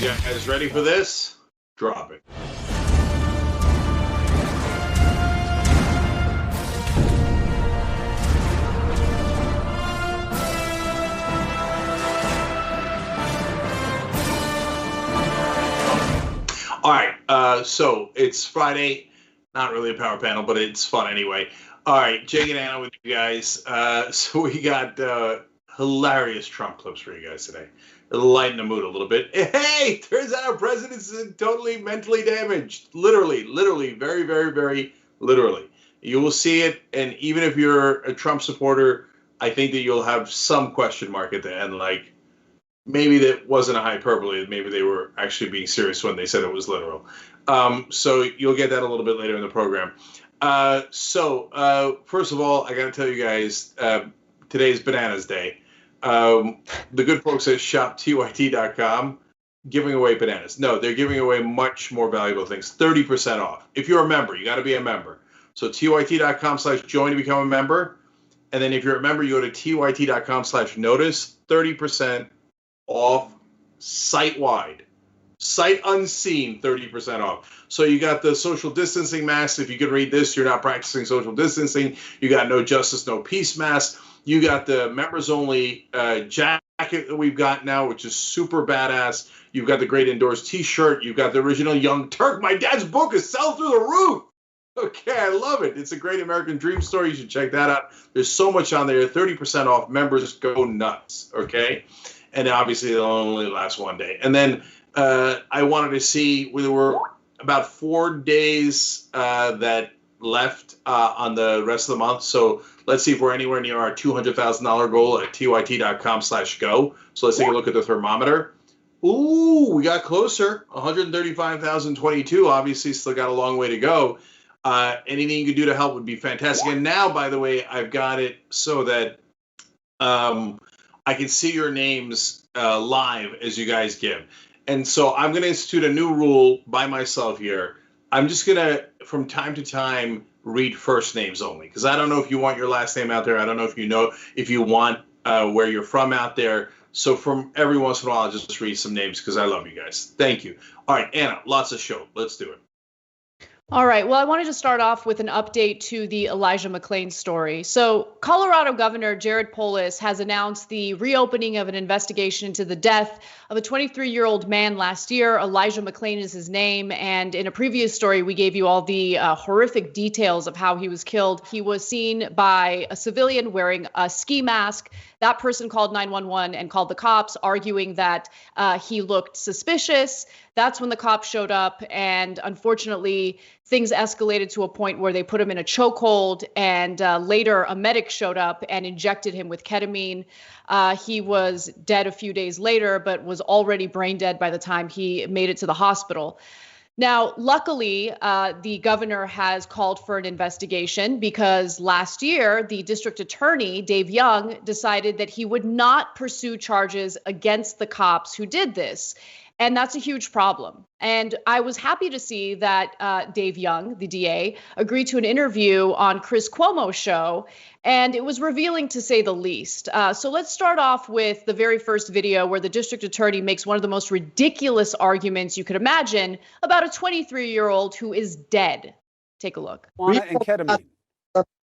guys ready for this? Drop it. All right, so it's Friday. Not really a power panel, but it's fun anyway. All right, Cenk and Anna with you guys. So we got hilarious Trump clips for you guys today. It'll lighten the mood a little bit. Hey, turns out our president's totally mentally damaged. Literally, very, very, very literally. You will see it, and even if you're a Trump supporter, I think that you'll have some question mark at the end, like, maybe that wasn't a hyperbole. Maybe they were actually being serious when they said it was literal. So you'll get that a little bit later in the program. First of all, I got to tell you guys, today's Bananas Day. The good folks at shoptyt.com giving away bananas. No, they're giving away much more valuable things. 30% off. If you're a member, you got to be a member. So tyt.com/join to become a member. And then if you're a member, you go to tyt.com/notice, 30% off site-wide. Sight unseen, 30% off. So you got the social distancing mask. If you can read this, you're not practicing social distancing. You got no justice, no peace mask. You got the members only jacket that we've got now, which is super badass. You've got the Great Indoors t-shirt. You've got the original Young Turk. My dad's book is selling through the roof. Okay, I love it. It's a great American dream story. You should check that out. There's so much on there. 30% off. Members go nuts. Okay. And obviously it'll only last one day. And then I wanted to see, there were about 4 days that left on the rest of the month. So let's see if we're anywhere near our $200,000 goal at tyt.com/go. So let's take a look at the thermometer. Ooh, we got closer. 135,022. Obviously still got a long way to go. Anything you could do to help would be fantastic. And now, by the way, I've got it so that I can see your names live as you guys give. And so I'm going to institute a new rule by myself here. I'm just going to, from time to time, read first names only. Because I don't know if you want your last name out there. I don't know if you want where you're from out there. So from every once in a while, I'll just read some names because I love you guys. Thank you. All right, Anna, lots of show. Let's do it. All right. Well, I wanted to start off with an update to the Elijah McClain story. So Colorado Governor Jared Polis has announced the reopening of an investigation into the death of a 23-year-old man last year. Elijah McClain is his name. And in a previous story, we gave you all the horrific details of how he was killed. He was seen by a civilian wearing a ski mask. That person called 911 and called the cops, arguing that he looked suspicious. That's when the cops showed up, and unfortunately, things escalated to a point where they put him in a chokehold, and later a medic showed up and injected him with ketamine. He was dead a few days later, but was already brain dead by the time he made it to the hospital. Now, luckily, the governor has called for an investigation because last year, the district attorney, Dave Young, decided that he would not pursue charges against the cops who did this. And that's a huge problem. And I was happy to see that Dave Young, the DA, agreed to an interview on Chris Cuomo's show. And it was revealing, to say the least. So let's start off with the very first video where the district attorney makes one of the most ridiculous arguments you could imagine about a 23-year-old who is dead. Take a look. And ketamine.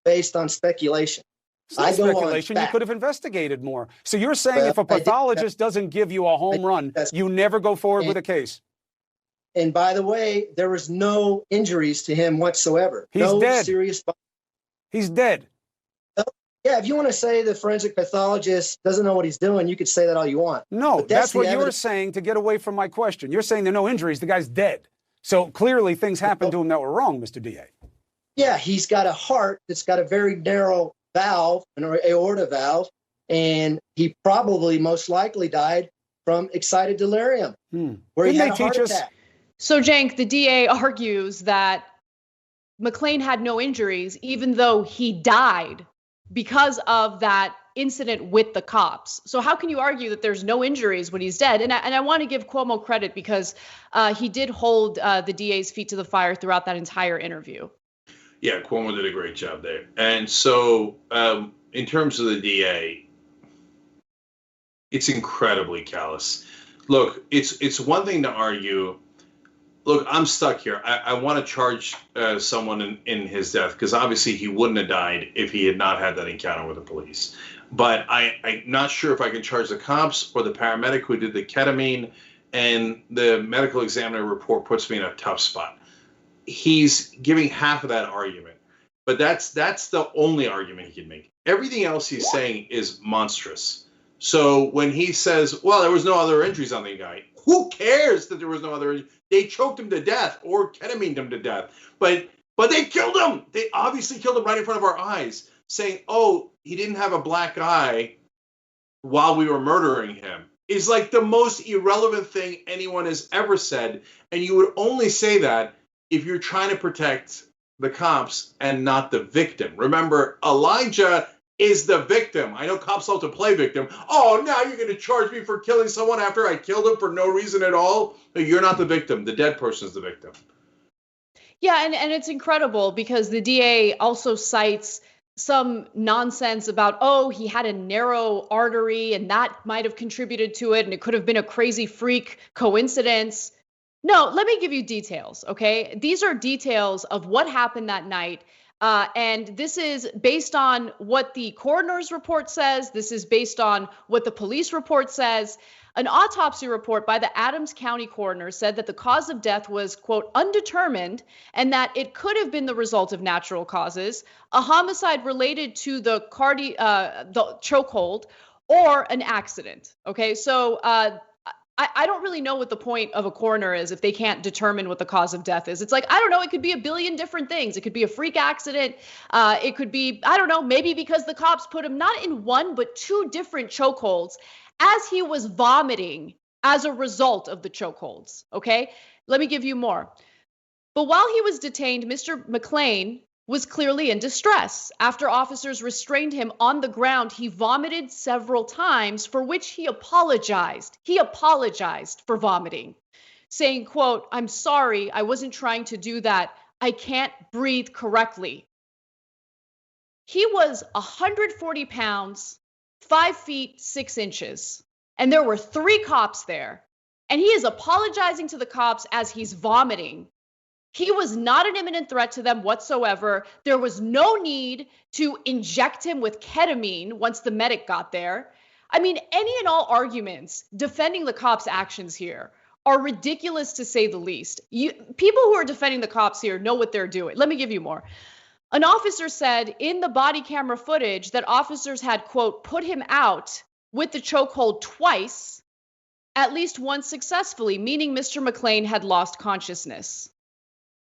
Based on speculation. It's not speculation. You could have investigated more. So you're saying if a pathologist doesn't give you a home run, you never go forward with a case? And by the way, there was no injuries to him whatsoever. He's dead. Serious. He's dead. Yeah, if you want to say the forensic pathologist doesn't know what he's doing, you could say that all you want. No, that's what you're saying to get away from my question. You're saying there are no injuries. The guy's dead. So clearly things happened to him that were wrong, Mr. DA. Yeah, he's got a heart that's got a very narrow valve, an aorta valve, and he probably most likely died from excited delirium, where he had a heart attack. So, Cenk, the DA argues that McClain had no injuries, even though he died because of that incident with the cops. So how can you argue that there's no injuries when he's dead? And I want to give Cuomo credit because he did hold the DA's feet to the fire throughout that entire interview. Yeah, Cuomo did a great job there. And so in terms of the DA, it's incredibly callous. Look, it's one thing to argue. Look, I'm stuck here. I want to charge someone in his death because obviously he wouldn't have died if he had not had that encounter with the police. But I'm not sure if I can charge the cops or the paramedic who did the ketamine, and the medical examiner report puts me in a tough spot. He's giving half of that argument, but that's the only argument he can make. Everything else he's saying is monstrous. So when he says, well, there was no other injuries on the guy, who cares that there was no other injuries? They choked him to death or ketamined him to death. But they killed him. They obviously killed him right in front of our eyes, saying, oh, he didn't have a black eye while we were murdering him, is like the most irrelevant thing anyone has ever said. And you would only say that if you're trying to protect the cops and not the victim. Remember, Elijah is the victim. I know cops love to play victim. Oh, now you're going to charge me for killing someone after I killed him for no reason at all? No, you're not the victim. The dead person is the victim. Yeah, and it's incredible because the DA also cites some nonsense about, oh, he had a narrow artery and that might have contributed to it and it could have been a crazy freak coincidence. No, let me give you details, okay? These are details of what happened that night. And this is based on what the coroner's report says. This is based on what the police report says. An autopsy report by the Adams County coroner said that the cause of death was, quote, undetermined, and that it could have been the result of natural causes, a homicide related to the chokehold, or an accident. Okay, so I don't really know what the point of a coroner is if they can't determine what the cause of death is. It's like, I don't know, it could be a billion different things. It could be a freak accident. It could be, I don't know, maybe because the cops put him not in one, but two different chokeholds as he was vomiting as a result of the chokeholds. Okay, let me give you more. But while he was detained, Mr. McClain was clearly in distress. After officers restrained him on the ground, he vomited several times, for which he apologized. He apologized for vomiting, saying, quote, I'm sorry, I wasn't trying to do that. I can't breathe correctly. He was 140 pounds, 5 feet, 6 inches, and there were 3 cops there. And he is apologizing to the cops as he's vomiting. He was not an imminent threat to them whatsoever. There was no need to inject him with ketamine once the medic got there. I mean, any and all arguments defending the cops' actions here are ridiculous to say the least. People who are defending the cops here know what they're doing. Let me give you more. An officer said in the body camera footage that officers had, quote, put him out with the chokehold twice, at least once successfully, meaning Mr. McClain had lost consciousness.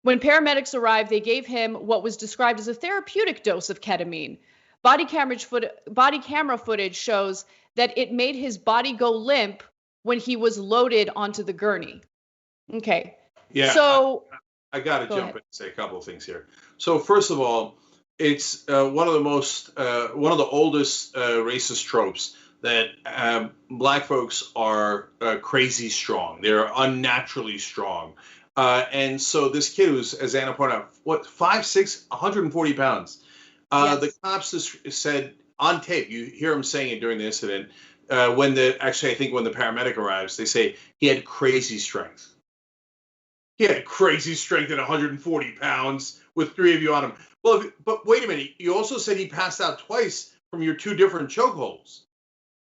When paramedics arrived, they gave him what was described as a therapeutic dose of ketamine. Body camera footage shows that it made his body go limp when he was loaded onto the gurney. Okay. Yeah. So I got to jump in and say a couple of things here. So first of all, it's one of the oldest racist tropes that black folks are crazy strong. They're unnaturally strong. And so this kid who's, as Anna pointed out, 5'6", 140 pounds. Yes. The cops said on tape, you hear him saying it during the incident, I think when the paramedic arrives, they say he had crazy strength. He had crazy strength at 140 pounds with 3 of you on him. Well, but wait a minute. You also said he passed out twice from your 2 different chokeholds.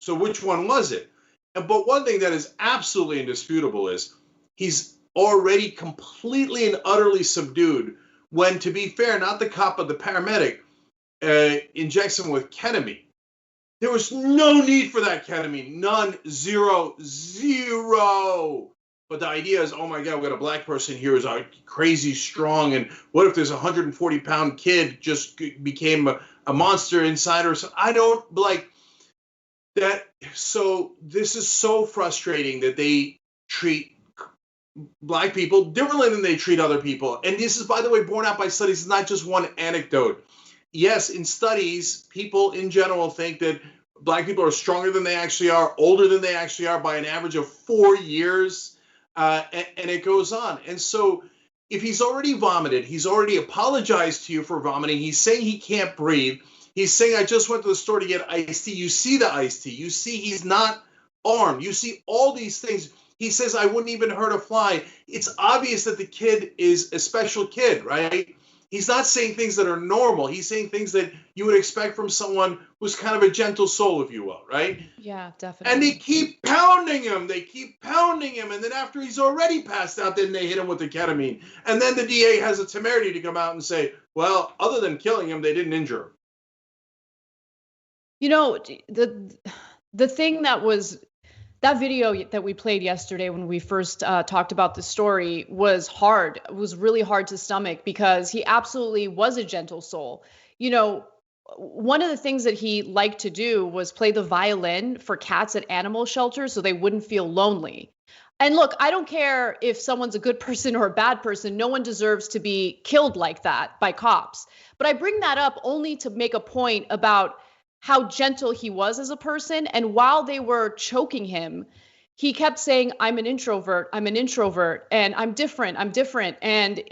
So which one was it? But one thing that is absolutely indisputable is he's already completely and utterly subdued when, to be fair, not the cop but the paramedic injects him with ketamine. There was no need for that ketamine. None. Zero. But the idea is, oh my God, we got a black person here who's crazy strong, and what if this 140-pound kid just became a monster inside or something? I don't like that. So this is so frustrating that they treat black people differently than they treat other people. And this is, by the way, borne out by studies. It's not just one anecdote. Yes, in studies, people in general think that black people are stronger than they actually are, older than they actually are by an average of 4 years. And it goes on. And so if he's already vomited, he's already apologized to you for vomiting. He's saying he can't breathe. He's saying, I just went to the store to get iced tea. You see the iced tea. You see he's not armed. You see all these things. He says, I wouldn't even hurt a fly. It's obvious that the kid is a special kid, right? He's not saying things that are normal. He's saying things that you would expect from someone who's kind of a gentle soul, if you will, right? Yeah, definitely. And they keep pounding him. They keep pounding him. And then after he's already passed out, then they hit him with the ketamine. And then the DA has the temerity to come out and say, well, other than killing him, they didn't injure him. You know, the thing that video that we played yesterday when we first talked about the story was hard. It was really hard to stomach because he absolutely was a gentle soul. You know, one of the things that he liked to do was play the violin for cats at animal shelters so they wouldn't feel lonely. And look, I don't care if someone's a good person or a bad person. No one deserves to be killed like that by cops. But I bring that up only to make a point about how gentle he was as a person. And while they were choking him, he kept saying, I'm an introvert, and I'm different. And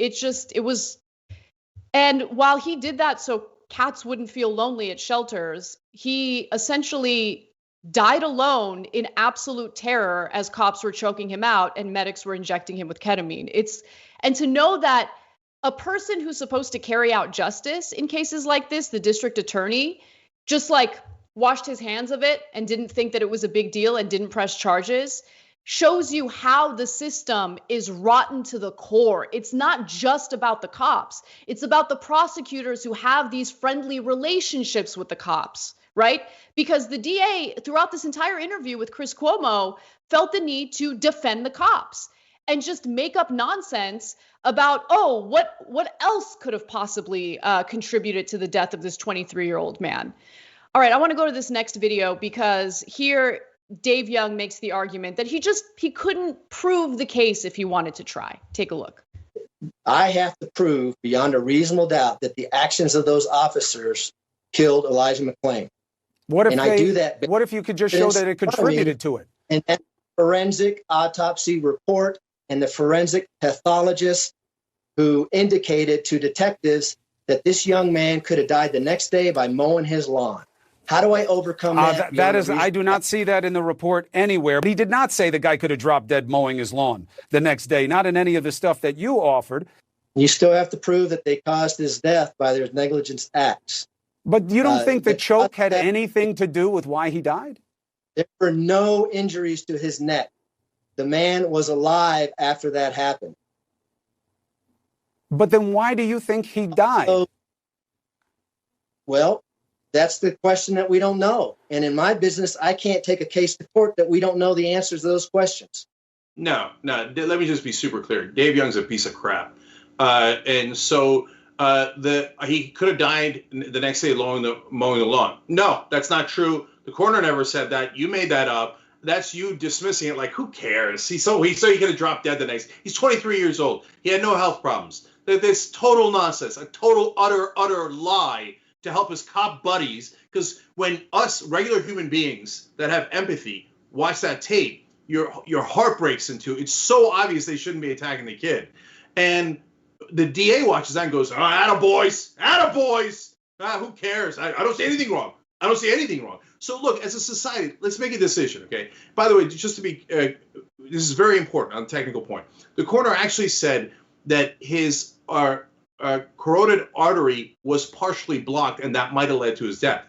and while he did that so cats wouldn't feel lonely at shelters, he essentially died alone in absolute terror as cops were choking him out and medics were injecting him with ketamine. And to know that a person who's supposed to carry out justice in cases like this, the district attorney, just like washed his hands of it and didn't think that it was a big deal and didn't press charges, shows you how the system is rotten to the core. It's not just about the cops. It's about the prosecutors who have these friendly relationships with the cops, right? Because the DA, throughout this entire interview with Chris Cuomo, felt the need to defend the cops and just make up nonsense about, what else could have possibly contributed to the death of this 23-year-old man. All right, I want to go to this next video because here Dave Young makes the argument that he couldn't prove the case if he wanted to try. Take a look. I have to prove beyond a reasonable doubt that the actions of those officers killed Elijah McClain. What if I do that? What if you could just show that it contributed to it? And that forensic autopsy report and the forensic pathologist who indicated to detectives that this young man could have died the next day by mowing his lawn. How do I overcome that? I do not see that in the report anywhere. He did not say the guy could have dropped dead mowing his lawn the next day, not in any of the stuff that you offered. You still have to prove that they caused his death by their negligence acts. But you don't think the choke had anything to do with why he died? There were no injuries to his neck. The man was alive after that happened. But then why do you think he died? Well, that's the question that we don't know. And in my business, I can't take a case to court that we don't know the answers to those questions. No. Let me just be super clear. Dave Young's a piece of crap. And so he could have died the next day mowing the lawn. No, that's not true. The coroner never said that. You made that up. That's you dismissing it like, who cares? He could have dropped dead the next. He's 23 years old. He had no health problems. This total nonsense, a total utter lie to help his cop buddies. Because when us regular human beings that have empathy watch that tape, your heart breaks into. It's so obvious they shouldn't be attacking the kid. And the DA watches that and goes, oh, attaboys. Who cares? I don't see anything wrong. So look, as a society, let's make a decision, okay? By the way, just to be, this is very important on the technical point. The coroner actually said that his carotid artery was partially blocked, and that might have led to his death.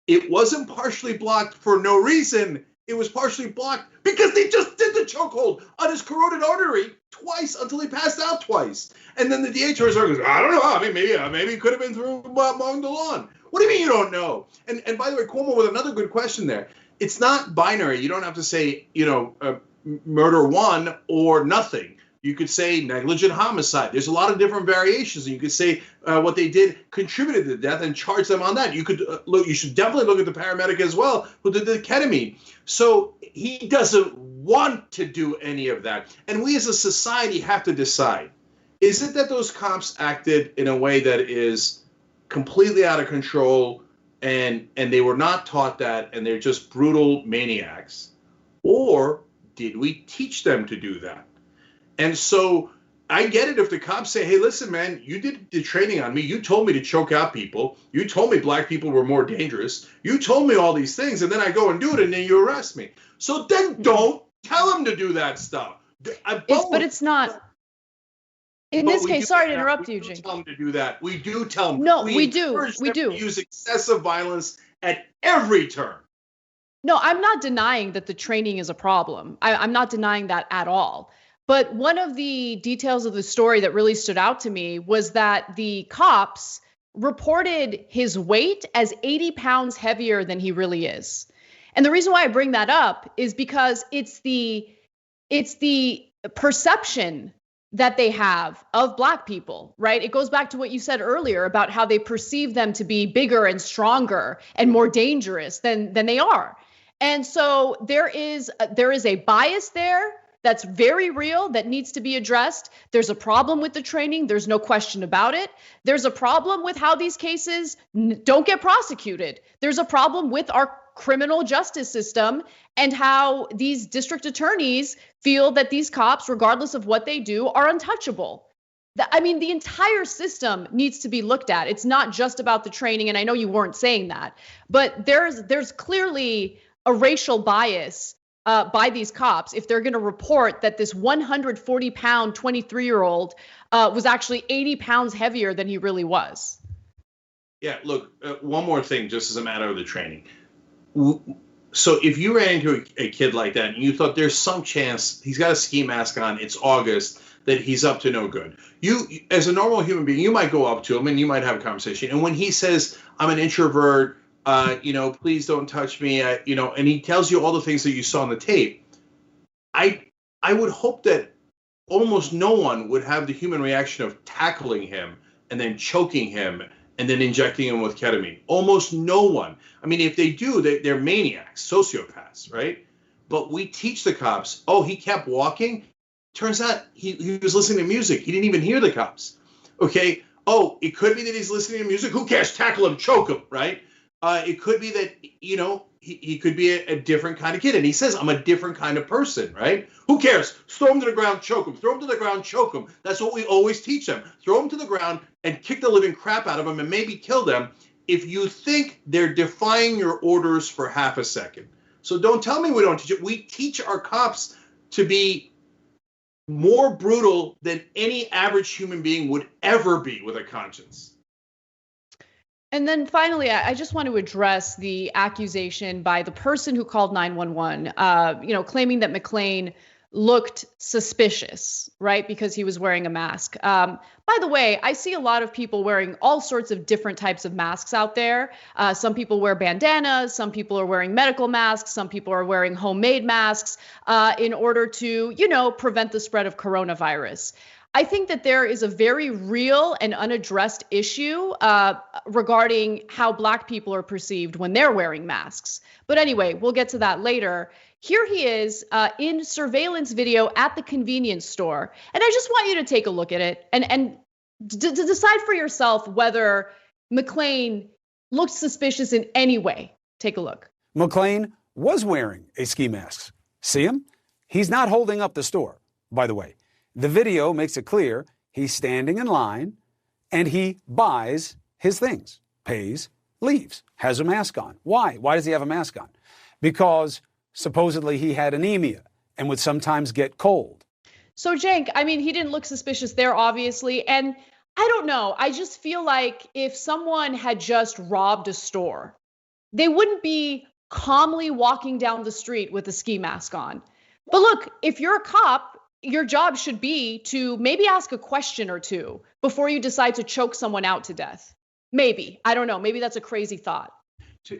It wasn't partially blocked for no reason. It was partially blocked because they just did the chokehold on his carotid artery twice until he passed out twice. And then the DA turns around and goes, I don't know. I mean, maybe it could have been through mowing the lawn. What do you mean you don't know? And by the way, Cuomo with another good question there. It's not binary. You don't have to say, murder one or nothing. You could say negligent homicide. There's a lot of different variations. And you could say what they did contributed to the death and charge them on that. You could look. You should definitely look at the paramedic as well who did the ketamine. So he doesn't want to do any of that. And we as a society have to decide, is it that those cops acted in a way that is completely out of control and they were not taught that and they're just brutal maniacs? Or did we teach them to do that? And so I get it if the cops say, hey, listen, man, you did the training on me. You told me to choke out people. You told me black people were more dangerous. You told me all these things, and then I go and do it, and then you arrest me. So then don't tell them to do that stuff. But it's not. In this case, sorry to interrupt you, Cenk. We do tell them to do that. We do tell them. No, we do. We do. Use excessive violence at every turn. No, I'm not denying that the training is a problem. I'm not denying that at all. But one of the details of the story that really stood out to me was that the cops reported his weight as 80 pounds heavier than he really is. And the reason why I bring that up is because it's the perception that they have of black people, right? It goes back to what you said earlier about how they perceive them to be bigger and stronger and more dangerous than they are. And so there is a bias there that's very real that needs to be addressed. There's a problem with the training. There's no question about it. There's a problem with how these cases don't get prosecuted. There's a problem with our criminal justice system and how these district attorneys feel that these cops, regardless of what they do, are untouchable. I mean, the entire system needs to be looked at. It's not just about the training, and I know you weren't saying that, but there's clearly a racial bias by these cops if they're going to report that this 140-pound 23-year-old was actually 80 pounds heavier than he really was. Yeah, look, one more thing, just as a matter of the training. So if you ran into a kid like that and you thought there's some chance he's got a ski mask on, it's August, that he's up to no good. You, as a normal human being, you might go up to him and you might have a conversation. And when he says, I'm an introvert, please don't touch me, and he tells you all the things that you saw on the tape, I would hope that almost no one would have the human reaction of tackling him and then choking him and then injecting him with ketamine. Almost no one. I mean, if they do, they're maniacs, sociopaths, right? But we teach the cops, he kept walking. Turns out he was listening to music. He didn't even hear the cops. Okay. It could be that he's listening to music. Who cares? Tackle him, choke him, right? It could be that, he could be a different kind of kid. And he says, I'm a different kind of person, right? Who cares? Throw him to the ground, choke him. Throw him to the ground, choke him. That's what we always teach them. Throw him to the ground and kick the living crap out of him and maybe kill them if you think they're defying your orders for half a second. So don't tell me we don't teach it. We teach our cops to be more brutal than any average human being would ever be with a conscience. And then finally, I just want to address the accusation by the person who called 911, claiming that McClain looked suspicious, right, because he was wearing a mask. By the way, I see a lot of people wearing all sorts of different types of masks out there. Some people wear bandanas. Some people are wearing medical masks. Some people are wearing homemade masks in order to, prevent the spread of coronavirus. I think that there is a very real and unaddressed issue regarding how Black people are perceived when they're wearing masks. But anyway, we'll get to that later. Here he is in surveillance video at the convenience store. And I just want you to take a look at it and to decide for yourself whether McClain looks suspicious in any way. Take a look. McClain was wearing a ski mask. See him? He's not holding up the store, by the way. The video makes it clear he's standing in line and he buys his things, pays, leaves, has a mask on. Why? Why does he have a mask on? Because supposedly he had anemia and would sometimes get cold. So, Cenk, he didn't look suspicious there, obviously. And I don't know. I just feel like if someone had just robbed a store, they wouldn't be calmly walking down the street with a ski mask on. But look, if you're a cop, your job should be to maybe ask a question or two before you decide to choke someone out to death. Maybe. I don't know. Maybe that's a crazy thought.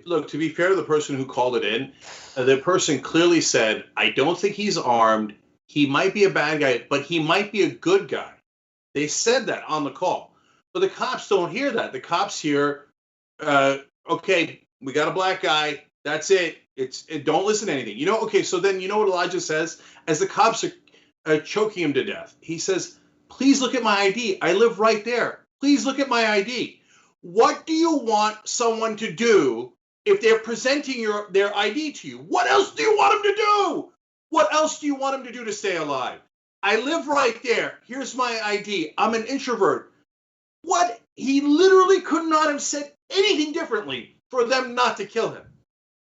Look, to be fair to the person who called it in, the person clearly said, I don't think he's armed. He might be a bad guy, but he might be a good guy. They said that on the call. But the cops don't hear that. The cops hear, okay, we got a black guy. That's it. Don't listen to anything. Okay, so then you know what Elijah says? As the cops are choking him to death, he says, please look at my ID. I live right there. Please look at my ID. What do you want someone to do if they're presenting their ID to you? What else do you want them to do? What else do you want them to do to stay alive? I live right there. Here's my ID. I'm an introvert. What? He literally could not have said anything differently for them not to kill him.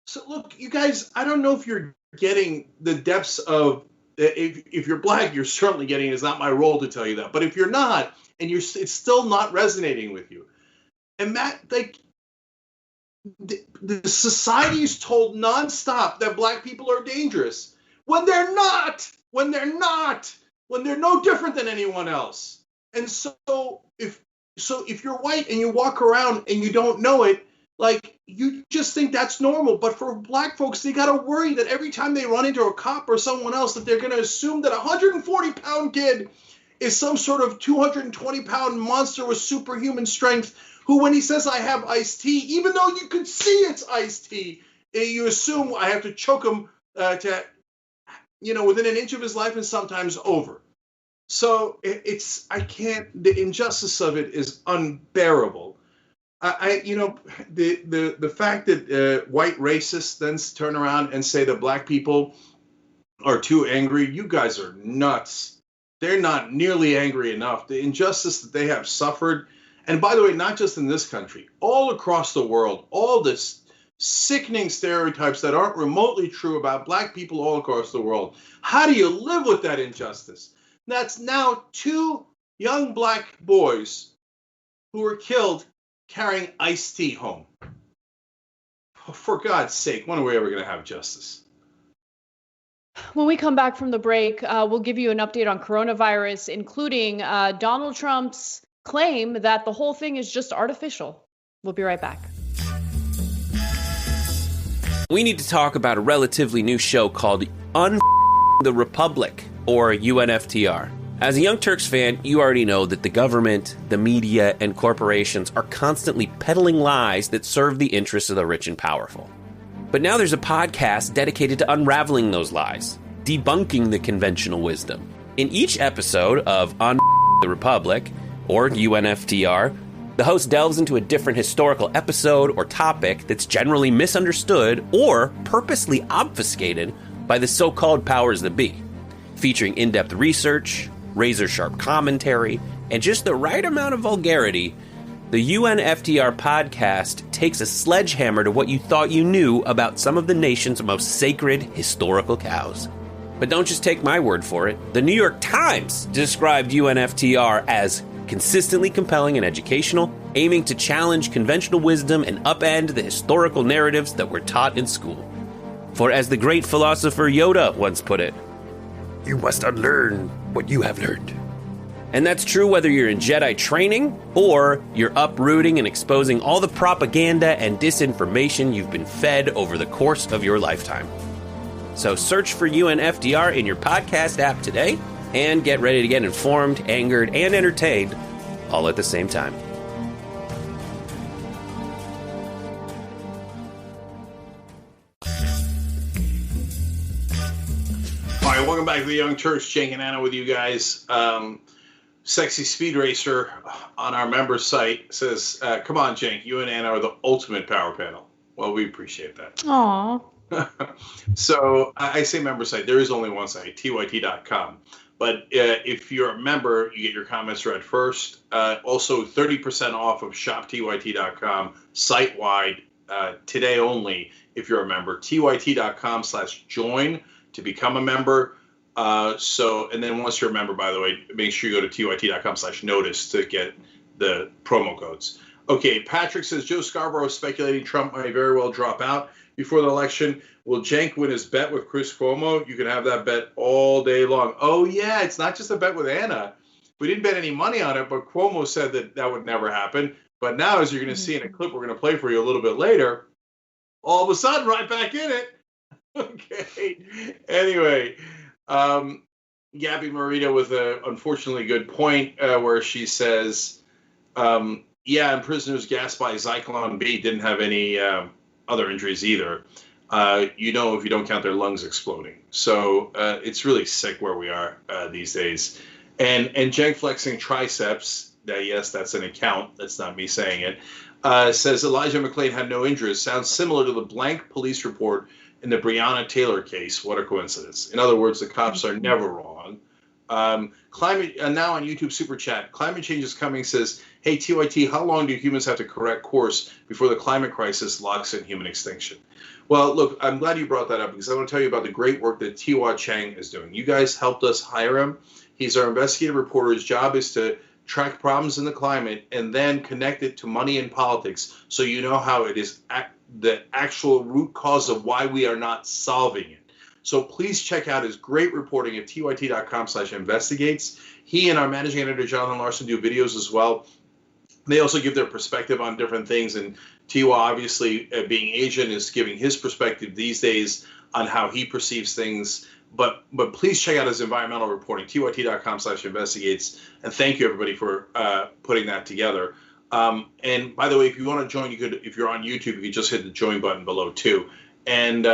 So look, you guys, I don't know if you're getting the depths of, if you're black, you're certainly getting it. It's not my role to tell you that. But if you're not, and it's still not resonating with you. And Matt, like, the society is told nonstop that black people are dangerous when they're not, when they're no different than anyone else. And so if you're white and you walk around and you don't know it, like, you just think that's normal. But for black folks, they got to worry that every time they run into a cop or someone else, that they're going to assume that a 140-pound kid is some sort of 220-pound monster with superhuman strength who, when he says, I have iced tea, even though you could see it's iced tea, you assume I have to choke him to, within an inch of his life and sometimes over. So the injustice of it is unbearable. The fact that white racists then turn around and say that black people are too angry, you guys are nuts. They're not nearly angry enough. The injustice that they have suffered, and by the way, not just in this country, all across the world, all this sickening stereotypes that aren't remotely true about black people all across the world. How do you live with that injustice? That's now 2 young black boys who were killed carrying iced tea home. For God's sake, when are we ever going to have justice? When we come back from the break, we'll give you an update on coronavirus, including Donald Trump's claim that the whole thing is just artificial. We'll be right back. We need to talk about a relatively new show called the Republic, or UNFTR. As a Young Turks fan, you already know that the government, the media, and corporations are constantly peddling lies that serve the interests of the rich and powerful. But now there's a podcast dedicated to unraveling those lies, debunking the conventional wisdom. In each episode of the Republic, or UNFTR, the host delves into a different historical episode or topic that's generally misunderstood or purposely obfuscated by the so-called powers that be, featuring in-depth research, razor-sharp commentary, and just the right amount of vulgarity. The UNFTR podcast takes a sledgehammer to what you thought you knew about some of the nation's most sacred historical cows. But don't just take my word for it. The New York Times described UNFTR as consistently compelling and educational, aiming to challenge conventional wisdom and upend the historical narratives that were taught in school. For as the great philosopher Yoda once put it, you must unlearn what you have learned. And that's true whether you're in Jedi training or you're uprooting and exposing all the propaganda and disinformation you've been fed over the course of your lifetime. So search for UNFTR in your podcast app today and get ready to get informed, angered, and entertained all at the same time. All right, welcome back to the Young Turks. Cenk and Anna with you guys. Sexy Speed Racer on our member site says, come on, Cenk, you and Anna are the ultimate power panel. Well, we appreciate that. Aww. So I say member site. There is only one site, TYT.com. But if you're a member, you get your comments read first. Also, 30% off of shoptyt.com site-wide today only if you're a member. TYT.com/join to become a member. And then once you're a member, by the way, make sure you go to tyt.com/notice to get the promo codes. Okay, Patrick says Joe Scarborough is speculating Trump might very well drop out before the election. Will Cenk win his bet with Chris Cuomo? You can have that bet all day long. Oh, yeah, it's not just a bet with Anna. We didn't bet any money on it, but Cuomo said that would never happen. But now, as you're going to see in a clip we're going to play for you a little bit later, all of a sudden, right back in it. Okay. Anyway, Gabby Marita with a unfortunately good point where she says, and prisoners gassed by Zyklon B didn't have any other injuries either. If you don't count their lungs exploding. So it's really sick where we are these days. And Cenk flexing triceps, yes, that's an account. That's not me saying it. Says Elijah McClain had no injuries. Sounds similar to the blank police report in the Breonna Taylor case. What a coincidence. In other words, the cops are never wrong. Climate now on YouTube Super Chat. Climate change is coming. Says, hey TYT, how long do humans have to correct course before the climate crisis locks in human extinction? Well, look, I'm glad you brought that up because I want to tell you about the great work that Tiwa Chang is doing. You guys helped us hire him. He's our investigative reporter. His job is to track problems in the climate and then connect it to money and politics so you know how it is the actual root cause of why we are not solving it. So please check out his great reporting at tyt.com/investigates. He and our managing editor, Jonathan Larson, do videos as well. They also give their perspective on different things. And Tiwa, obviously, being Asian, is giving his perspective these days on how he perceives things. But please check out his environmental reporting, tyt.com/investigates. And thank you, everybody, for putting that together. And by the way, if you want to join, you could, if you're on YouTube, you could just hit the join button below, too. And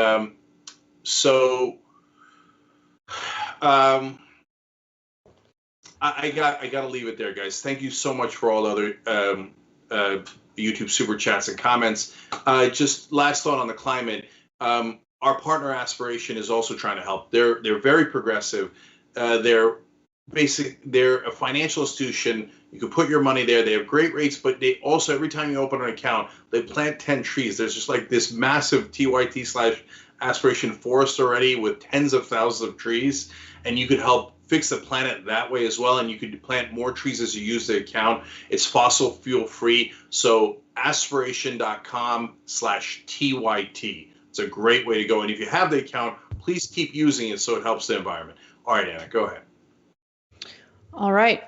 so I got to leave it there, guys. Thank you so much for all the other YouTube super chats and comments. Just last thought on the climate. Our partner Aspiration is also trying to help. They're very progressive. They're a financial institution. You can put your money there. They have great rates, but they also, every time you open an account, they plant 10 trees. There's just like this massive TYT/Aspiration forest already with tens of thousands of trees, and you could help fix the planet that way as well. And you could plant more trees as you use the account. It's fossil fuel free. So aspiration.com/TYT. It's a great way to go. And if you have the account, please keep using it so it helps the environment. All right, Anna, go ahead. All right.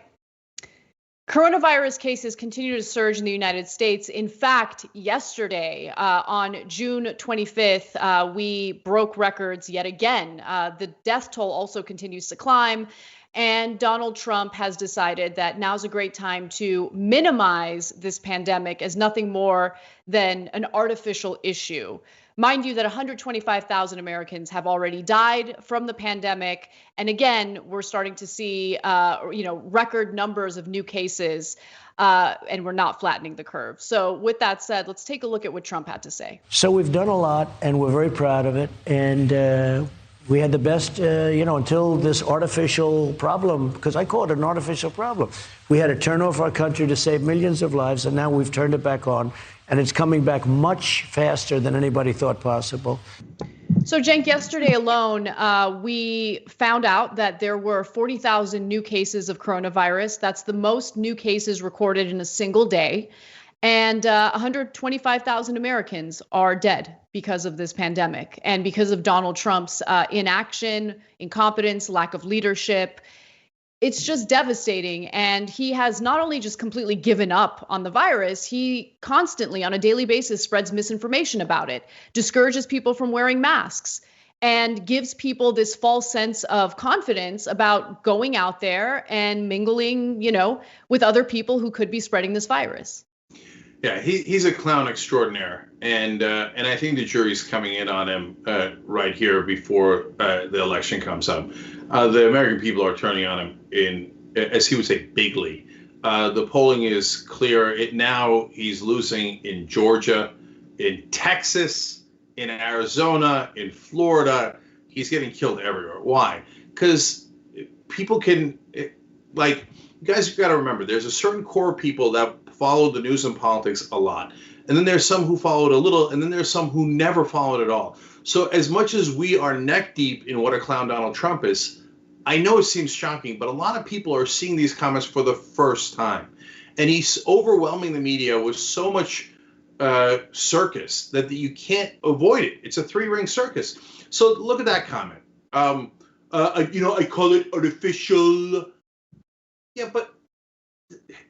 Coronavirus cases continue to surge in the United States. In fact, yesterday, on June 25th, we broke records yet again. The death toll also continues to climb. And Donald Trump has decided that now's a great time to minimize this pandemic as nothing more than an artificial issue. Mind you that 125,000 Americans have already died from the pandemic. And again, we're starting to see, record numbers of new cases, and we're not flattening the curve. So with that said, let's take a look at what Trump had to say. So we've done a lot, and we're very proud of it. And we had the best, until this artificial problem, because I call it an artificial problem. We had to turn off our country to save millions of lives, and now we've turned it back on. And it's coming back much faster than anybody thought possible. So, Cenk, yesterday alone, we found out that there were 40,000 new cases of coronavirus. That's the most new cases recorded in a single day. And 125,000 Americans are dead because of this pandemic and because of Donald Trump's inaction, incompetence, lack of leadership. It's just devastating. And he has not only just completely given up on the virus, he constantly, on a daily basis, spreads misinformation about it, discourages people from wearing masks, and gives people this false sense of confidence about going out there and mingling, with other people who could be spreading this virus. Yeah, he's a clown extraordinaire, and I think the jury's coming in on him right here before the election comes up. The American people are turning on him in, as he would say, bigly. The polling is clear. Now he's losing in Georgia, in Texas, in Arizona, in Florida. He's getting killed everywhere. Why? Because people can, you guys have got to remember, there's a certain core of people that follow the news and politics a lot. And then there's some who followed a little, and then there's some who never followed at all. So as much as we are neck deep in what a clown Donald Trump is, I know it seems shocking, but a lot of people are seeing these comments for the first time. And he's overwhelming the media with so much circus that you can't avoid it. It's a three-ring circus. So look at that comment. I call it artificial. Yeah, but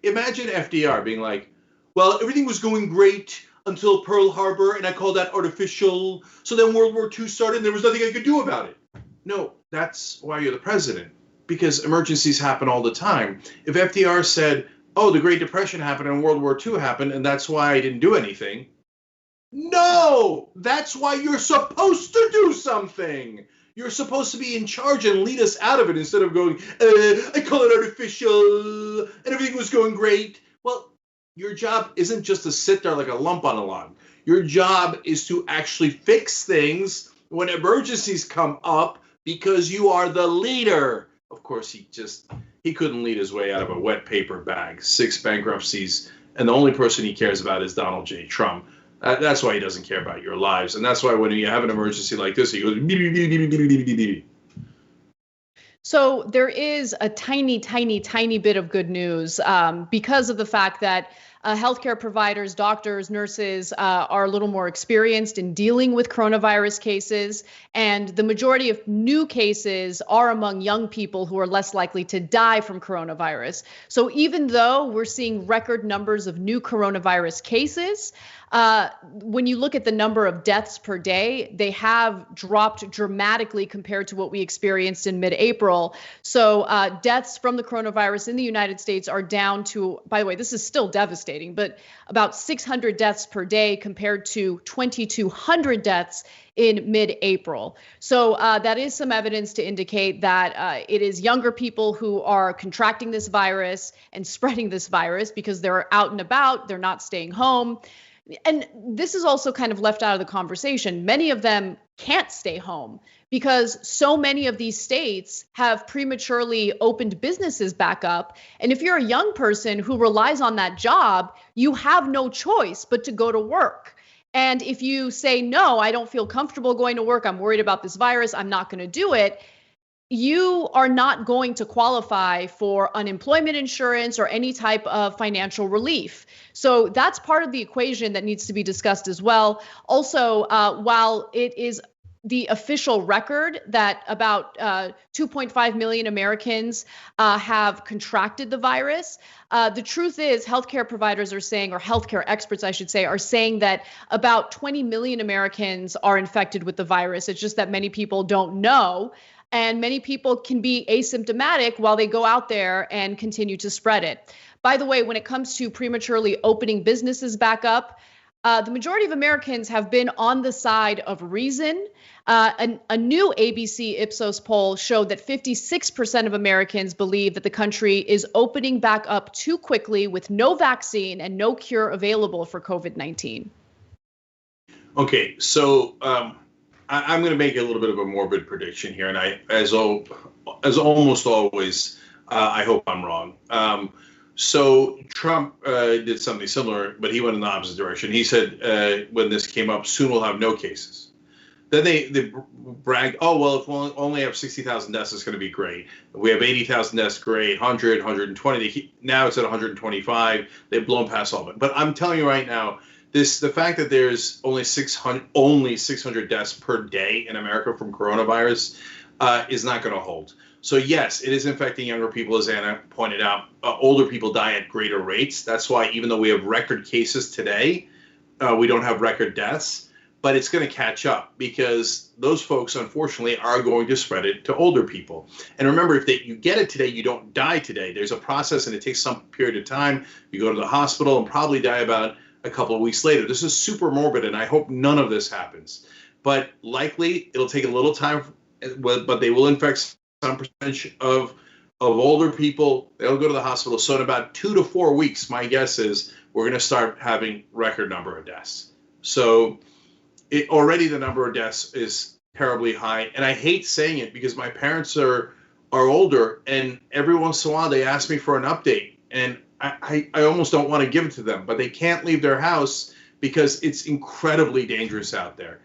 imagine FDR being like, well, everything was going great until Pearl Harbor, and I call that artificial. So then World War II started, and there was nothing I could do about it. No, that's why you're the president, because emergencies happen all the time. If FDR said, oh, the Great Depression happened and World War II happened, and that's why I didn't do anything. No, that's why you're supposed to do something. You're supposed to be in charge and lead us out of it instead of going, I call it artificial, and everything was going great. Well, your job isn't just to sit there like a lump on a log. Your job is to actually fix things when emergencies come up because you are the leader. Of course, he couldn't lead his way out of a wet paper bag, 6 bankruptcies, and the only person he cares about is Donald J. Trump. That's why he doesn't care about your lives. And that's why when you have an emergency like this, he goes, beep, beep, beep, beep, beep, beep, beep, beep. So there is a tiny, tiny, tiny bit of good news because of the fact that healthcare providers, doctors, nurses are a little more experienced in dealing with coronavirus cases. And the majority of new cases are among young people who are less likely to die from coronavirus. So even though we're seeing record numbers of new coronavirus cases, when you look at the number of deaths per day, they have dropped dramatically compared to what we experienced in mid-April. So deaths from the coronavirus in the United States are down to, by the way, this is still devastating, but about 600 deaths per day compared to 2,200 deaths in mid-April. So that is some evidence to indicate that it is younger people who are contracting this virus and spreading this virus because they're out and about, they're not staying home. And this is also kind of left out of the conversation. Many of them can't stay home because so many of these states have prematurely opened businesses back up. And if you're a young person who relies on that job, you have no choice but to go to work. And if you say, no, I don't feel comfortable going to work, I'm worried about this virus, I'm not going to do it, you are not going to qualify for unemployment insurance or any type of financial relief. So that's part of the equation that needs to be discussed as well. Also, while it is the official record that about 2.5 million Americans have contracted the virus, the truth is healthcare providers are saying, or healthcare experts, I should say, are saying that about 20 million Americans are infected with the virus. It's just that many people don't know. And many people can be asymptomatic while they go out there and continue to spread it. By the way, when it comes to prematurely opening businesses back up, the majority of Americans have been on the side of reason. A new ABC Ipsos poll showed that 56% of Americans believe that the country is opening back up too quickly with no vaccine and no cure available for COVID-19. Okay, so I'm going to make a little bit of a morbid prediction here, and as almost always, I hope I'm wrong. So Trump did something similar, but he went in the opposite direction. He said when this came up, soon we'll have no cases. Then they bragged, oh, well, if we only have 60,000 deaths, it's going to be great. If we have 80,000 deaths, great. 100, 120. Now it's at 125. They've blown past all of it. But I'm telling you right now, the fact that there's only 600 deaths per day in America from coronavirus is not going to hold. So yes, it is infecting younger people, as Anna pointed out. Older people die at greater rates. That's why even though we have record cases today, we don't have record deaths. But it's going to catch up because those folks, unfortunately, are going to spread it to older people. And remember, if you get it today, you don't die today. There's a process, and it takes some period of time. You go to the hospital and probably die about a couple of weeks later. This is super morbid, and I hope none of this happens. But likely, it'll take a little time, but they will infect some percentage of older people. They'll go to the hospital. So in about 2 to 4 weeks, my guess is we're going to start having record number of deaths. So already the number of deaths is terribly high. And I hate saying it because my parents are older, and every once in a while they ask me for an update. And I almost don't want to give it to them, but they can't leave their house because it's incredibly dangerous out there.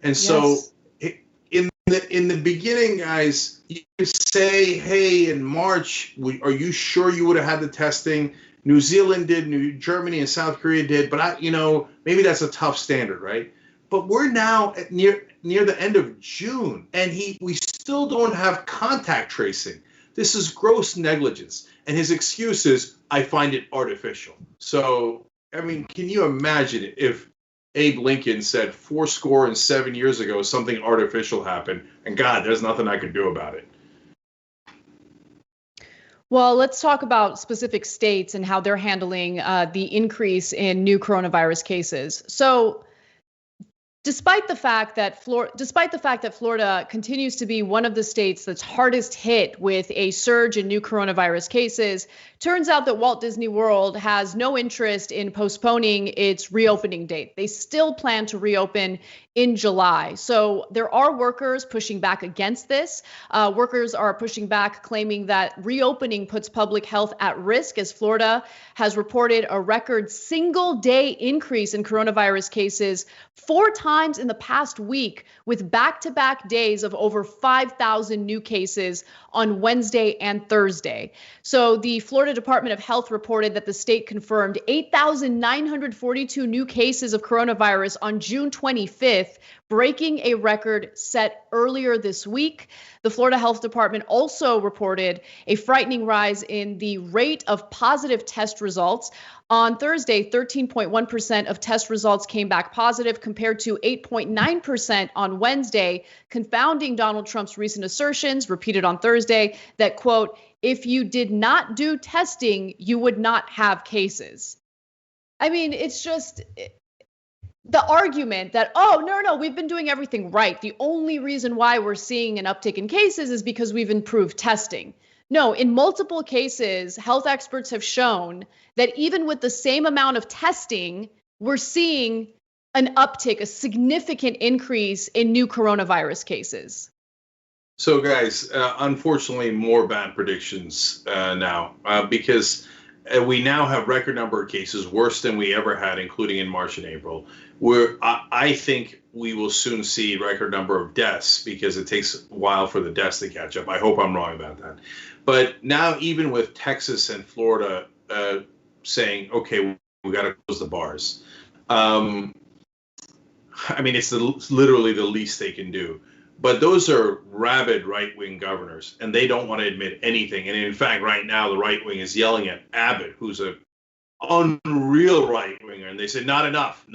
And so in the beginning, guys, you say, hey, in March, are you sure you would have had the testing? New Zealand did, Germany and South Korea did, but maybe that's a tough standard, right? But we're now at near the end of June, and we still don't have contact tracing. This is gross negligence. And his excuse is, I find it artificial. So, I mean, can you imagine if Abe Lincoln said 77 years ago something artificial happened, and God, there's nothing I can do about it? Well, let's talk about specific states and how they're handling the increase in new coronavirus cases. So, Despite the fact that Florida continues to be one of the states that's hardest hit with a surge in new coronavirus cases, turns out that Walt Disney World has no interest in postponing its reopening date. They still plan to reopen in July. So there are workers pushing back against this. Workers are pushing back, claiming that reopening puts public health at risk, as Florida has reported a record single-day increase in coronavirus cases 4 times in the past week, with back-to-back days of over 5,000 new cases on Wednesday and Thursday. So the Florida Department of Health reported that the state confirmed 8,942 new cases of coronavirus on June 25th, breaking a record set earlier this week. The Florida Health Department also reported a frightening rise in the rate of positive test results. On Thursday, 13.1% of test results came back positive, compared to 8.9% on Wednesday, confounding Donald Trump's recent assertions, repeated on Thursday, that, quote, if you did not do testing, you would not have cases. I mean, it's just the argument that, oh, no, we've been doing everything right. The only reason why we're seeing an uptick in cases is because we've improved testing. No, in multiple cases, health experts have shown that even with the same amount of testing, we're seeing an uptick, a significant increase in new coronavirus cases. So, guys, unfortunately, more bad predictions now because we now have record number of cases, worse than we ever had, including in March and April. I think we will soon see record number of deaths because it takes a while for the deaths to catch up. I hope I'm wrong about that. But now, even with Texas and Florida saying, okay, we got to close the bars. I mean, it's literally the least they can do. But those are rabid right-wing governors, and they don't want to admit anything. And in fact, right now, the right wing is yelling at Abbott, who's a unreal right-winger, and they say, not enough.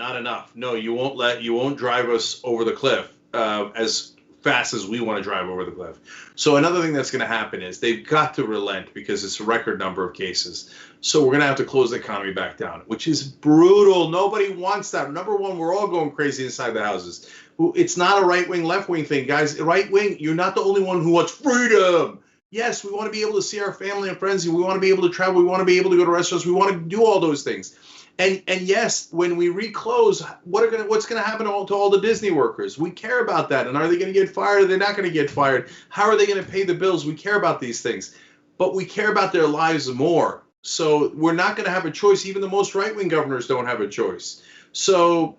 No, you won't drive us over the cliff as fast as we want to drive over the cliff. So another thing that's going to happen is they've got to relent because it's a record number of cases. So we're going to have to close the economy back down, which is brutal. Nobody wants that. Number one, we're all going crazy inside the houses. It's not a right-wing, left-wing thing, guys. Right-wing, you're not the only one who wants freedom. Yes, we want to be able to see our family and friends. We want to be able to travel. We want to be able to go to restaurants. We want to do all those things. And yes, when we reclose, what's going to happen to all the Disney workers? We care about that. And are they going to get fired? Are they not going to get fired? How are they going to pay the bills? We care about these things. But we care about their lives more. So we're not going to have a choice. Even the most right-wing governors don't have a choice. So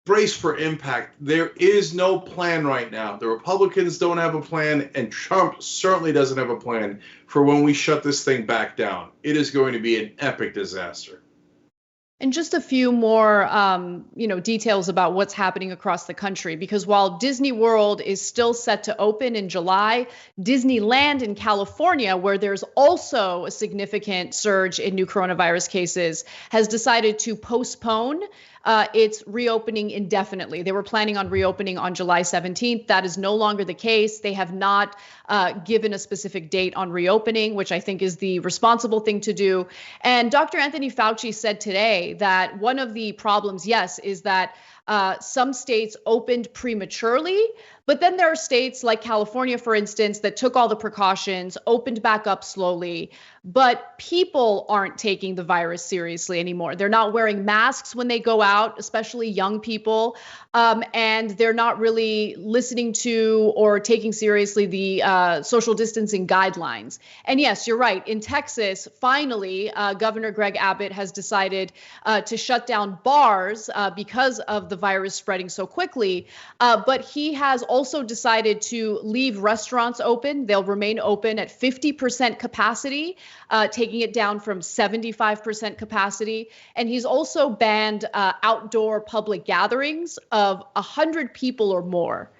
brace for impact. There is no plan right now. The Republicans don't have a plan, and Trump certainly doesn't have a plan for when we shut this thing back down. It is going to be an epic disaster. And just a few more, details about what's happening across the country, because while Disney World is still set to open in July, Disneyland in California, where there's also a significant surge in new coronavirus cases, has decided to postpone its reopening indefinitely. They were planning on reopening on July 17th. That is no longer the case. They have not given a specific date on reopening, which I think is the responsible thing to do. And Dr. Anthony Fauci said today that one of the problems, yes, is that some states opened prematurely, but then there are states like California, for instance, that took all the precautions, opened back up slowly, but people aren't taking the virus seriously anymore. They're not wearing masks when they go out, especially young people, and they're not really listening to or taking seriously the social distancing guidelines. And yes, you're right. In Texas, finally, Governor Greg Abbott has decided to shut down bars because of the virus spreading so quickly, but he has also decided to leave restaurants open. They'll remain open at 50% capacity, taking it down from 75% capacity. And he's also banned outdoor public gatherings of 100 people or more,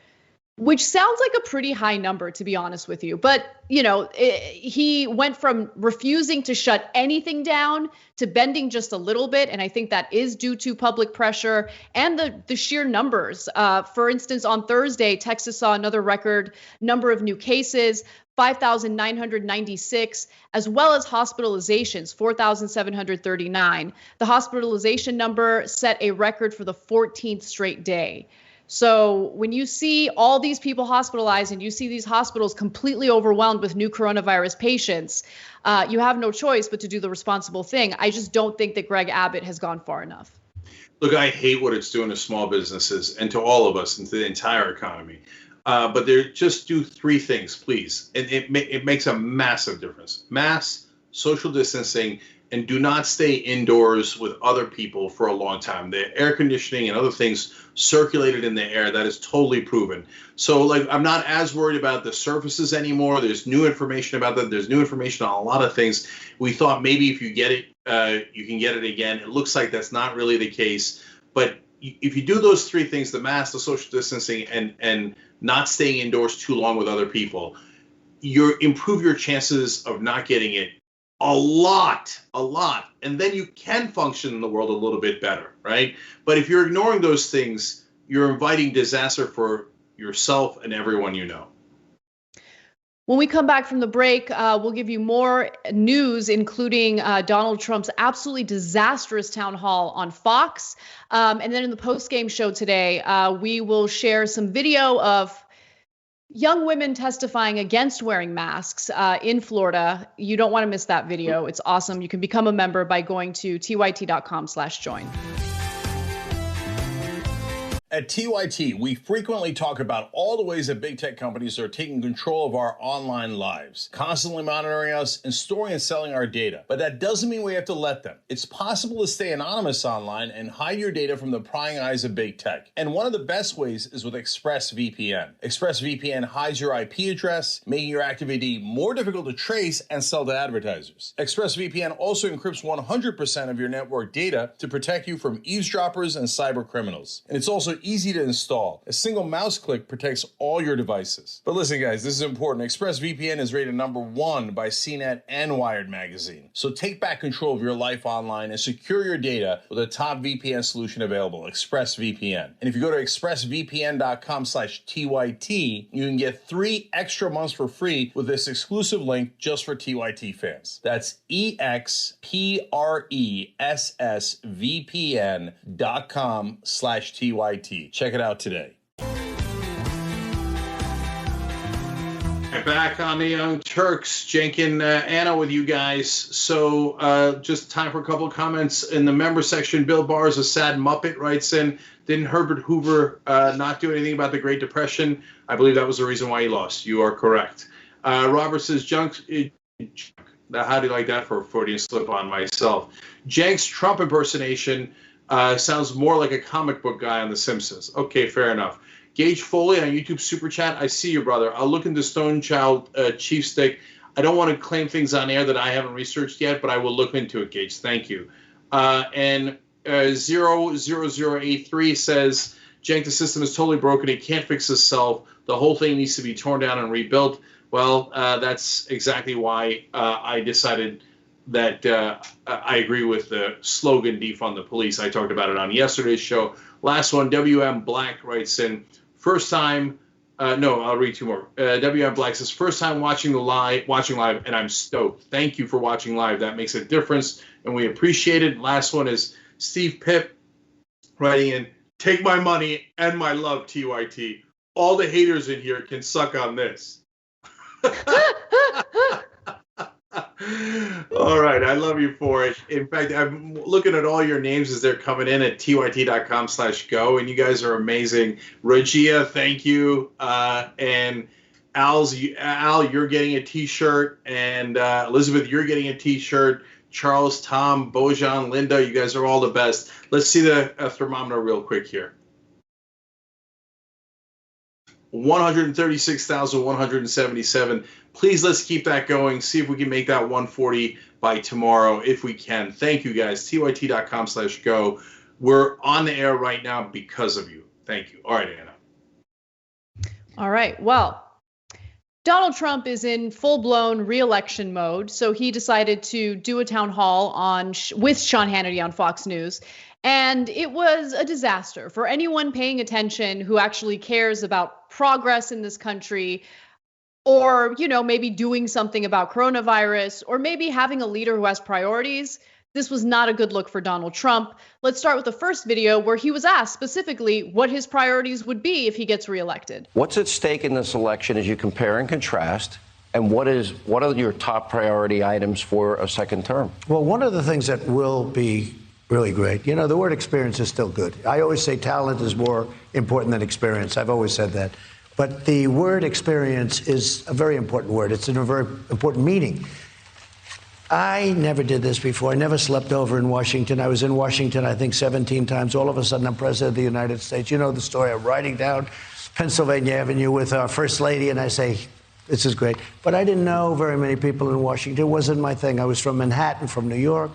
which sounds like a pretty high number, to be honest with you. But, he went from refusing to shut anything down to bending just a little bit. And I think that is due to public pressure and the sheer numbers. For instance, on Thursday, Texas saw another record number of new cases, 5,996, as well as hospitalizations, 4,739. The hospitalization number set a record for the 14th straight day. So when you see all these people hospitalized and you see these hospitals completely overwhelmed with new coronavirus patients, you have no choice but to do the responsible thing. I just don't think that Greg Abbott has gone far enough. Look, I hate what it's doing to small businesses and to all of us and to the entire economy. But just do three things, please. And it makes a massive difference. Mask, social distancing, and do not stay indoors with other people for a long time. The air conditioning and other things circulated in the air, that is totally proven. So like, I'm not as worried about the surfaces anymore. There's new information about that. There's new information on a lot of things. We thought maybe if you get it, you can get it again. It looks like that's not really the case. But if you do those three things, the mask, the social distancing, and not staying indoors too long with other people, you improve your chances of not getting it a lot. And then you can function in the world a little bit better, right? But if you're ignoring those things, you're inviting disaster for yourself and everyone you know. When we come back from the break, we'll give you more news, including Donald Trump's absolutely disastrous town hall on Fox. And then in the post-game show today, we will share some video of young women testifying against wearing masks in Florida. You don't want to miss that video. It's awesome. You can become a member by going to tyt.com/join. At TYT, we frequently talk about all the ways that big tech companies are taking control of our online lives, constantly monitoring us and storing and selling our data. But that doesn't mean we have to let them. It's possible to stay anonymous online and hide your data from the prying eyes of big tech. And one of the best ways is with ExpressVPN. ExpressVPN hides your IP address, making your active ID more difficult to trace and sell to advertisers. ExpressVPN also encrypts 100% of your network data to protect you from eavesdroppers and cyber criminals. And it's also easy to install. A single mouse click protects all your devices. But listen, guys, this is important. ExpressVPN is rated #1 by CNET and Wired magazine. So take back control of your life online and secure your data with a top VPN solution available, ExpressVPN. And if you go to expressvpn.com/TYT, you can get 3 extra months for free with this exclusive link just for TYT fans. That's expressvpn.com/TYT. Check it out today. Back on the Young Turks, Cenk and Anna with you guys. So just time for a couple of comments. In the member section, Bill Barr is a sad Muppet, writes in, didn't Herbert Hoover not do anything about the Great Depression? I believe that was the reason why he lost. You are correct. Robert says, how do you like that for a Freudian slip on myself? Cenk's Trump impersonation sounds more like a comic book guy on The Simpsons. Okay, fair enough. Gage Foley on YouTube Super Chat. I see you, brother. I'll look into Stone Child Chief Stick. I don't want to claim things on air that I haven't researched yet, but I will look into it, Gage. Thank you. And 00083 says, Cenk, the system is totally broken. It can't fix itself. The whole thing needs to be torn down and rebuilt. Well, that's exactly why I decided that I agree with the slogan, defund the police. I talked about it on yesterday's show. Last one, WM Black writes in, first time, no, I'll read 2 more. WM Black says, first time watching live, and I'm stoked. Thank you for watching live. That makes a difference, and we appreciate it. Last one is Steve Pipp writing in, take my money and my love, TYT. All the haters in here can suck on this. All right, I love you for it. In fact, I'm looking at all your names as they're coming in at tyt.com/go, and you guys are amazing. Regia, thank you. And Al, you're getting a T-shirt, and Elizabeth, you're getting a T-shirt. Charles, Tom, Bojan, Linda, you guys are all the best. Let's see the thermometer real quick here. 136,177. Please, let's keep that going. See if we can make that 140 by tomorrow, if we can. Thank you, guys. tyt.com/go. We're on the air right now because of you. Thank you. All right, Anna. All right. Well, Donald Trump is in full-blown re-election mode, so he decided to do a town hall with Sean Hannity on Fox News. And it was a disaster for anyone paying attention who actually cares about progress in this country, or, maybe doing something about coronavirus, or maybe having a leader who has priorities. This was not a good look for Donald Trump. Let's start with the first video where he was asked specifically what his priorities would be if he gets reelected. What's at stake in this election as you compare and contrast? And what are your top priority items for a second term? Well, one of the things that will be Really great. You know, the word experience is still good. I always say talent is more important than experience. I've always said that. But the word experience is a very important word. It's in a very important meaning. I never did this before. I never slept over in Washington. I was in Washington, I think, 17 times. All of a sudden, I'm president of the United States. You know the story. I'm riding down Pennsylvania Avenue with our first lady, and I say, this is great. But I didn't know very many people in Washington. It wasn't my thing. I was from Manhattan, from New York.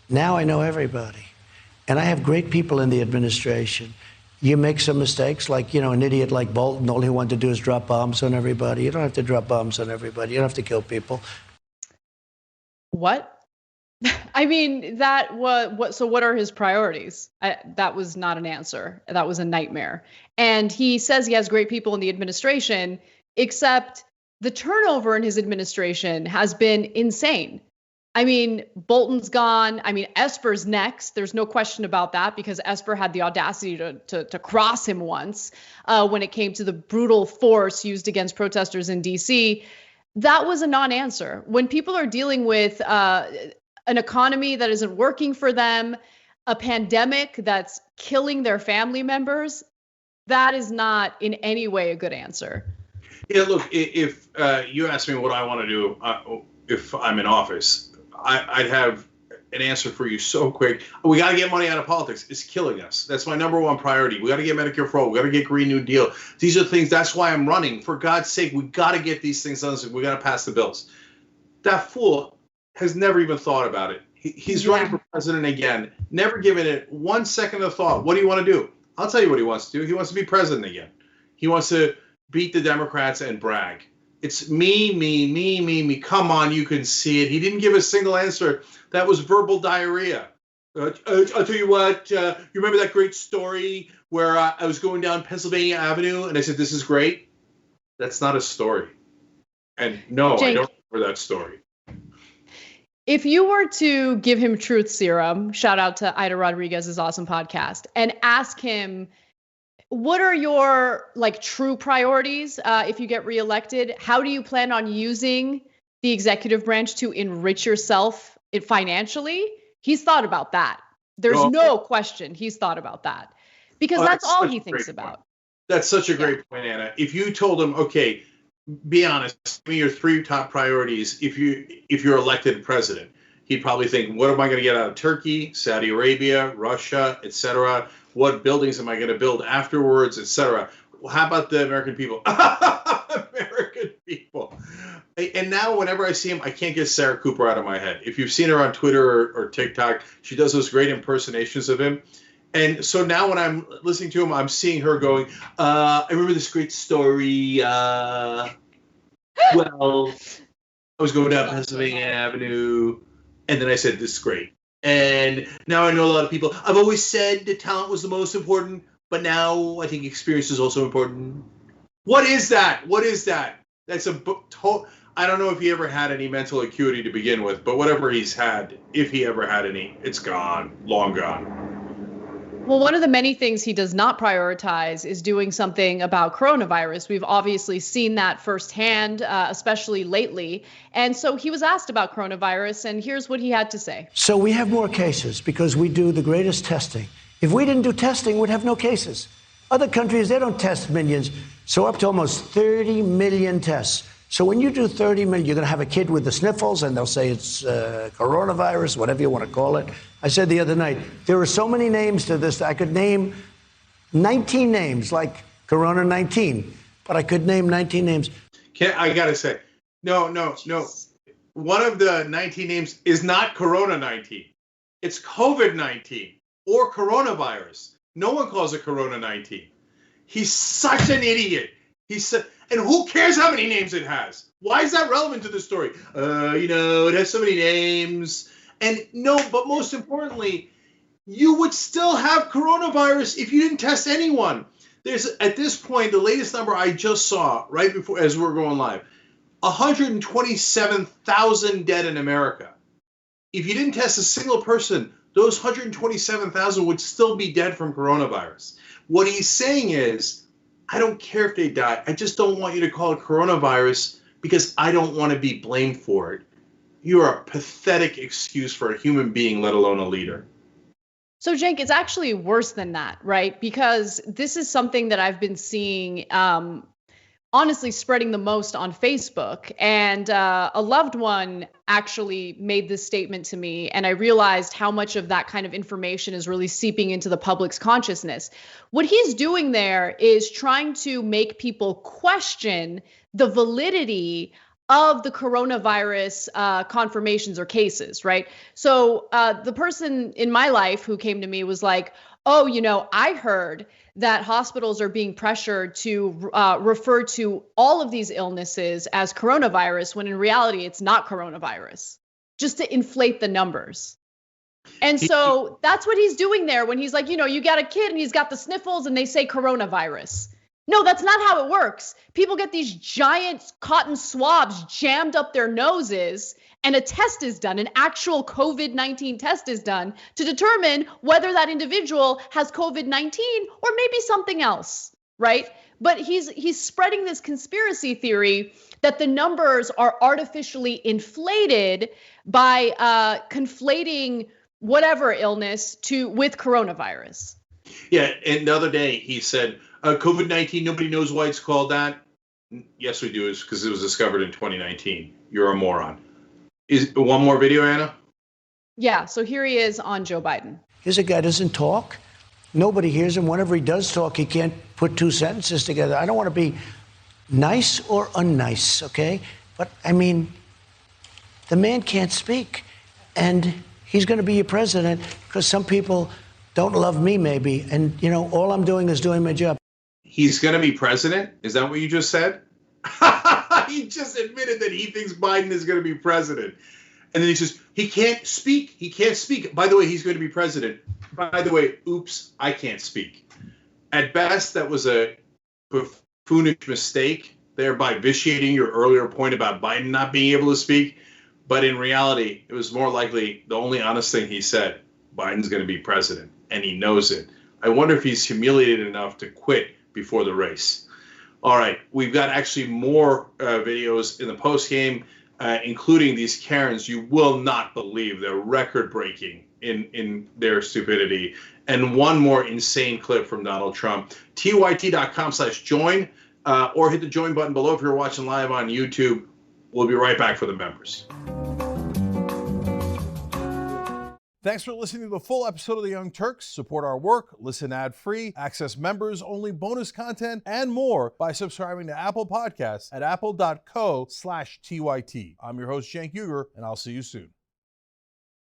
Now I know everybody. And I have great people in the administration. You make some mistakes, like, you know, an idiot like Bolton, all he wanted to do is drop bombs on everybody. You don't have to drop bombs on everybody. You don't have to kill people. What? I mean, so what are his priorities? That was not an answer. That was a nightmare. And he says he has great people in the administration, except the turnover in his administration has been insane. I mean, Bolton's gone. I mean, Esper's next. There's no question about that, because Esper had the audacity to cross him once when it came to the brutal force used against protesters in D.C. That was a non-answer. When people are dealing with an economy that isn't working for them, a pandemic that's killing their family members, that is not in any way a good answer. Yeah, look, if you ask me what I want to do if I'm in office, I'd have an answer for you so quick. We got to get money out of politics. It's killing us. That's my number one priority. We got to get Medicare for all. We got to get Green New Deal. These are things. That's why I'm running. For God's sake, we got to get these things done. We got to pass the bills. That fool has never even thought about it. He's running for president again, never given it 1 second of thought. What do you want to do? I'll tell you what he wants to do. He wants to be president again. He wants to beat the Democrats and brag. It's me, me, me, me, me. Come on, you can see it. He didn't give a single answer. That was verbal diarrhea. I'll tell you what, you remember that great story where I was going down Pennsylvania Avenue and I said, this is great? That's not a story. And no, Cenk, I don't remember that story. If you were to give him truth serum, shout out to Ida Rodriguez's awesome podcast, and ask him, what are your true priorities if you get reelected? How do you plan on using the executive branch to enrich yourself financially? He's thought about that. There's no question he's thought about that, because that's all he thinks about. That's such a great point, Anna. If you told him, okay, be honest, give me your 3 top priorities if you're elected president, he'd probably think, what am I going to get out of Turkey, Saudi Arabia, Russia, etc.? What buildings am I going to build afterwards, etc.? Well, how about the American people? American people. And now whenever I see him, I can't get Sarah Cooper out of my head. If you've seen her on Twitter or TikTok, she does those great impersonations of him. And so now when I'm listening to him, I'm seeing her going, I remember this great story. Well, I was going down Pennsylvania Avenue, and then I said, this is great. And now I know a lot of people. I've always said that talent was the most important, but now I think experience is also important. What is that? What is that? That's I don't know if he ever had any mental acuity to begin with, but whatever he's had, if he ever had any, it's gone, long gone. Well, one of the many things he does not prioritize is doing something about coronavirus. We've obviously seen that firsthand, especially lately. And so he was asked about coronavirus, and here's what he had to say. So we have more cases because we do the greatest testing. If we didn't do testing, we'd have no cases. Other countries, they don't test millions. So up to almost 30 million tests. So when you do 30 million, you're going to have a kid with the sniffles, and they'll say it's coronavirus, whatever you want to call it. I said the other night, there are so many names to this. I could name 19 names, like Corona 19, but I could name 19 names. I got to say, no. One of the 19 names is not Corona 19. It's COVID-19 or coronavirus. No one calls it Corona 19. He's such an idiot. And who cares how many names it has? Why is that relevant to the story? It has so many names. And no, but most importantly, you would still have coronavirus if you didn't test anyone. There's, at this point, the latest number I just saw right before, as we're going live, 127,000 dead in America. If you didn't test a single person, those 127,000 would still be dead from coronavirus. What he's saying is, I don't care if they die. I just don't want you to call it coronavirus because I don't want to be blamed for it. You are a pathetic excuse for a human being, let alone a leader. So, Cenk, it's actually worse than that, right? Because this is something that I've been seeing, honestly, spreading the most on Facebook. And a loved one actually made this statement to me, and I realized how much of that kind of information is really seeping into the public's consciousness. What he's doing there is trying to make people question the validity of the coronavirus confirmations or cases, right? So the person in my life who came to me was like, oh, I heard that hospitals are being pressured to refer to all of these illnesses as coronavirus, when in reality, it's not coronavirus, just to inflate the numbers. And so that's what he's doing there when he's like, you got a kid and he's got the sniffles and they say coronavirus. No, that's not how it works. People get these giant cotton swabs jammed up their noses, and a test is done, an actual COVID-19 test is done to determine whether that individual has COVID-19 or maybe something else, right? But he's spreading this conspiracy theory that the numbers are artificially inflated by conflating whatever illness with coronavirus. Yeah, and the other day he said, COVID-19, nobody knows why it's called that. Yes, we do. It's because it was discovered in 2019. You're a moron. Is one more video, Anna? Yeah, so here he is on Joe Biden. Here's a guy who doesn't talk. Nobody hears him. Whenever he does talk, he can't put two sentences together. I don't want to be nice or unnice, okay? But, I mean, the man can't speak. And he's going to be your president because some people don't love me, maybe. And, all I'm doing is doing my job. He's going to be president? Is that what you just said? He just admitted that he thinks Biden is going to be president. And then he says, he can't speak. He can't speak. By the way, he's going to be president. By the way, oops, I can't speak. At best, that was a buffoonish mistake, thereby vitiating your earlier point about Biden not being able to speak. But in reality, it was more likely the only honest thing he said. Biden's going to be president, and he knows it. I wonder if he's humiliated enough to quit before the race. All right, we've got actually more videos in the postgame, including these Karens. You will not believe they're record-breaking in their stupidity. And one more insane clip from Donald Trump. TYT.com/join, or hit the join button below if you're watching live on YouTube. We'll be right back for the members. Thanks for listening to the full episode of the Young Turks. Support our work, listen ad-free, access members-only bonus content, and more by subscribing to Apple Podcasts at apple.co/TYT. I'm your host, Cenk Uygur, and I'll see you soon.